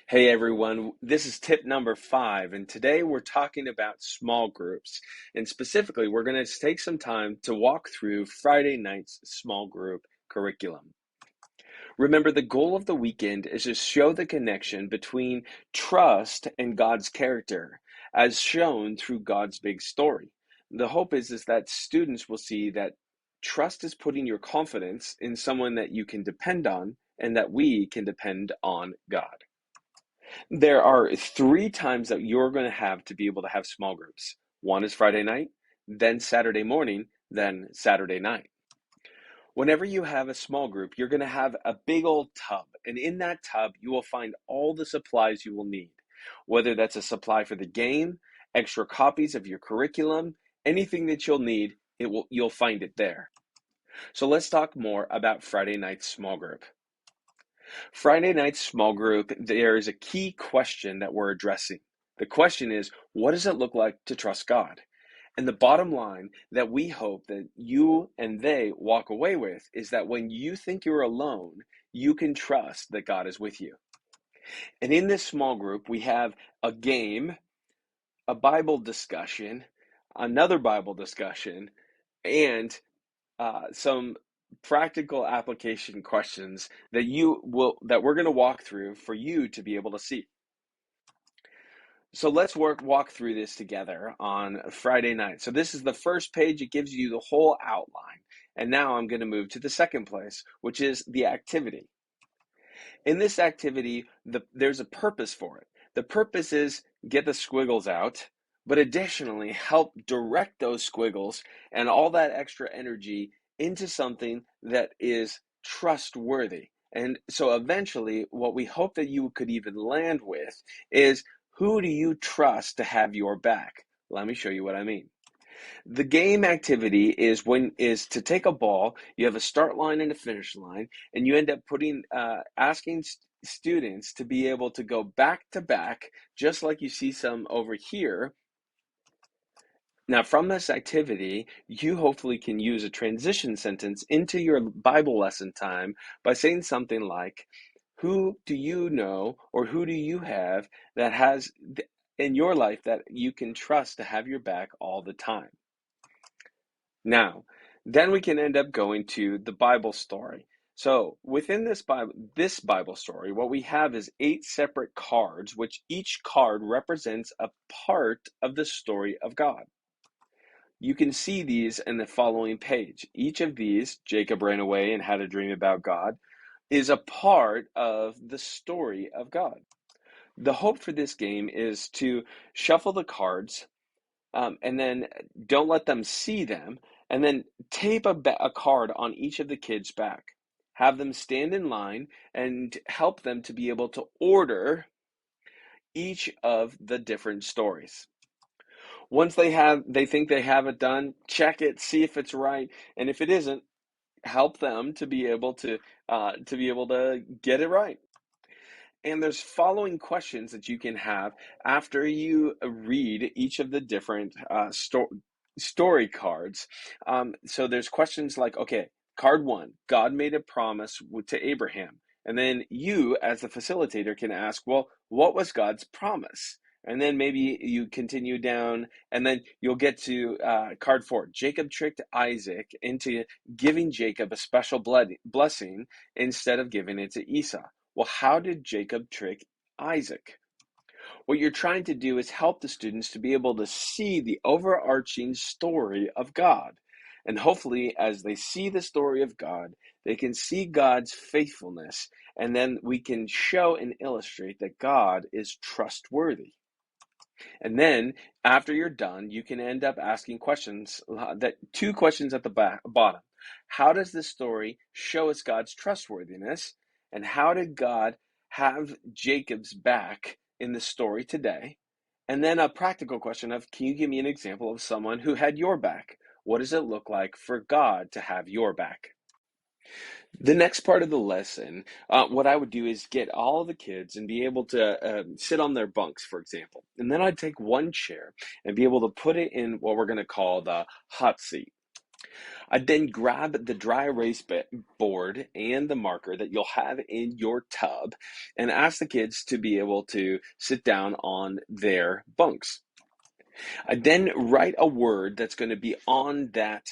Hey everyone, this is tip number 5, and today we're talking about small groups. And specifically, we're going to take some time to walk through Friday night's small group curriculum. Remember, the goal of the weekend is to show the connection between trust and God's character, as shown through God's big story. The hope is that students will see that trust is putting your confidence in someone that you can depend on, and that we can depend on God. There are 3 times that you're going to have to be able to have small groups. One is Friday night, then Saturday morning, then Saturday night. Whenever you have a small group, you're going to have a big old tub, and in that tub, you will find all the supplies you will need. Whether that's a supply for the game, extra copies of your curriculum, anything that you'll need, you'll find it there. So let's talk more about Friday night's small group. Friday night small group, there is a key question that we're addressing. The question is, what does it look like to trust God? And the bottom line that we hope that you and they walk away with is that when you think you're alone, you can trust that God is with you. And in this small group, we have a game, a Bible discussion, another Bible discussion, and some practical application questions that we're going to walk through for you to be able to see. So let's walk through this together on Friday night. So this is the first page. It gives you the whole outline. And now I'm going to move to the second place, which is the activity. In this activity, there's a purpose for it. The purpose is get the squiggles out, but additionally help direct those squiggles and all that extra energy into something that is trustworthy. And so eventually, what we hope that you could even land with is, who do you trust to have your back? Let me show you what I mean. The game activity is to take a ball. You have a start line and a finish line, and you end up asking students to be able to go back to back, just like you see some over here. Now, from this activity, you hopefully can use a transition sentence into your Bible lesson time by saying something like, "Who do you know, or who do you have that has in your life that you can trust to have your back all the time?" Now, then we can end up going to the Bible story. So within this Bible story, what we have is 8 separate cards, which each card represents a part of the story of God. You can see these in the following page. Each of these, Jacob ran away and had a dream about God, is a part of the story of God. The hope for this game is to shuffle the cards, and then don't let them see them, and then tape a card on each of the kids' back. Have them stand in line and help them to be able to order each of the different stories. Once they think they have it done, check it, see if it's right, and if it isn't, help them to be able to get it right. And there's following questions that you can have after you read each of the different story cards. So there's questions like, okay, card 1, God made a promise to Abraham. And then you, as the facilitator, can ask, well, what was God's promise? And then maybe you continue down, and then you'll get to card 4. Jacob tricked Isaac into giving Jacob a special blessing instead of giving it to Esau. Well, how did Jacob trick Isaac? What you're trying to do is help the students to be able to see the overarching story of God. And hopefully, as they see the story of God, they can see God's faithfulness, and then we can show and illustrate that God is trustworthy. And then, after you're done, you can end up asking questions, 2 questions at the bottom. How does this story show us God's trustworthiness? And how did God have Jacob's back in the story today? And then a practical question of, can you give me an example of someone who had your back? What does it look like for God to have your back? The next part of the lesson, what I would do is get all the kids and be able to sit on their bunks, for example. And then I'd take one chair and be able to put it in what we're going to call the hot seat. I'd then grab the dry erase board and the marker that you'll have in your tub and ask the kids to be able to sit down on their bunks. I then write a word that's going to be on that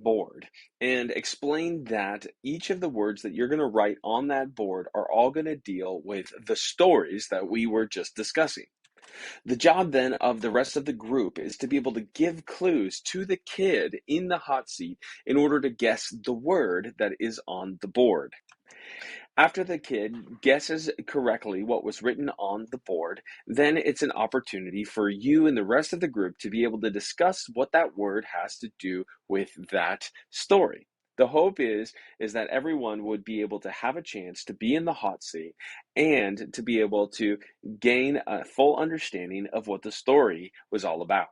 board and explain that each of the words that you're going to write on that board are all going to deal with the stories that we were just discussing. The job then of the rest of the group is to be able to give clues to the kid in the hot seat in order to guess the word that is on the board. After the kid guesses correctly what was written on the board, then it's an opportunity for you and the rest of the group to be able to discuss what that word has to do with that story. The hope is that everyone would be able to have a chance to be in the hot seat and to be able to gain a full understanding of what the story was all about.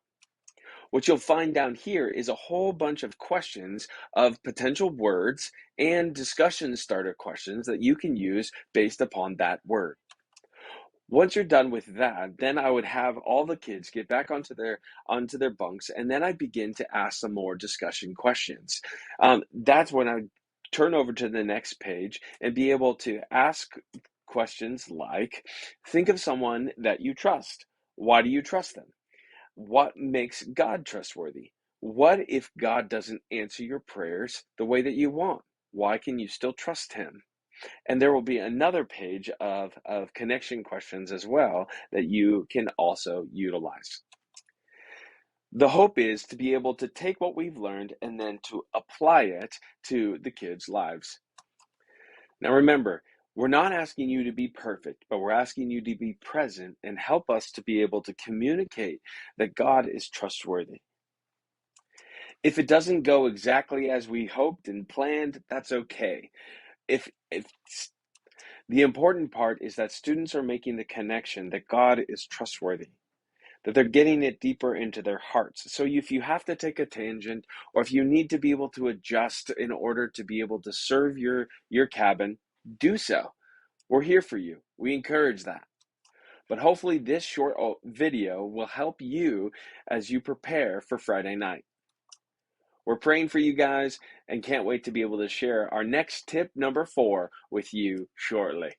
What you'll find down here is a whole bunch of questions of potential words and discussion starter questions that you can use based upon that word. Once you're done with that, then I would have all the kids get back onto their bunks, and then I begin to ask some more discussion questions. That's when I turn over to the next page and be able to ask questions like, think of someone that you trust. Why do you trust them? What makes God trustworthy? What if God doesn't answer your prayers the way that you want? Why can you still trust Him? And there will be another page of connection questions as well that you can also utilize. The hope is to be able to take what we've learned and then to apply it to the kids' lives. Now remember, we're not asking you to be perfect, but we're asking you to be present and help us to be able to communicate that God is trustworthy. If it doesn't go exactly as we hoped and planned, that's okay. If the important part is that students are making the connection that God is trustworthy, that they're getting it deeper into their hearts. So if you have to take a tangent or if you need to be able to adjust in order to be able to serve your cabin, do so. We're here for you. We encourage that. But hopefully this short video will help you as you prepare for Friday night. We're praying for you guys and can't wait to be able to share our next tip number 4 with you shortly.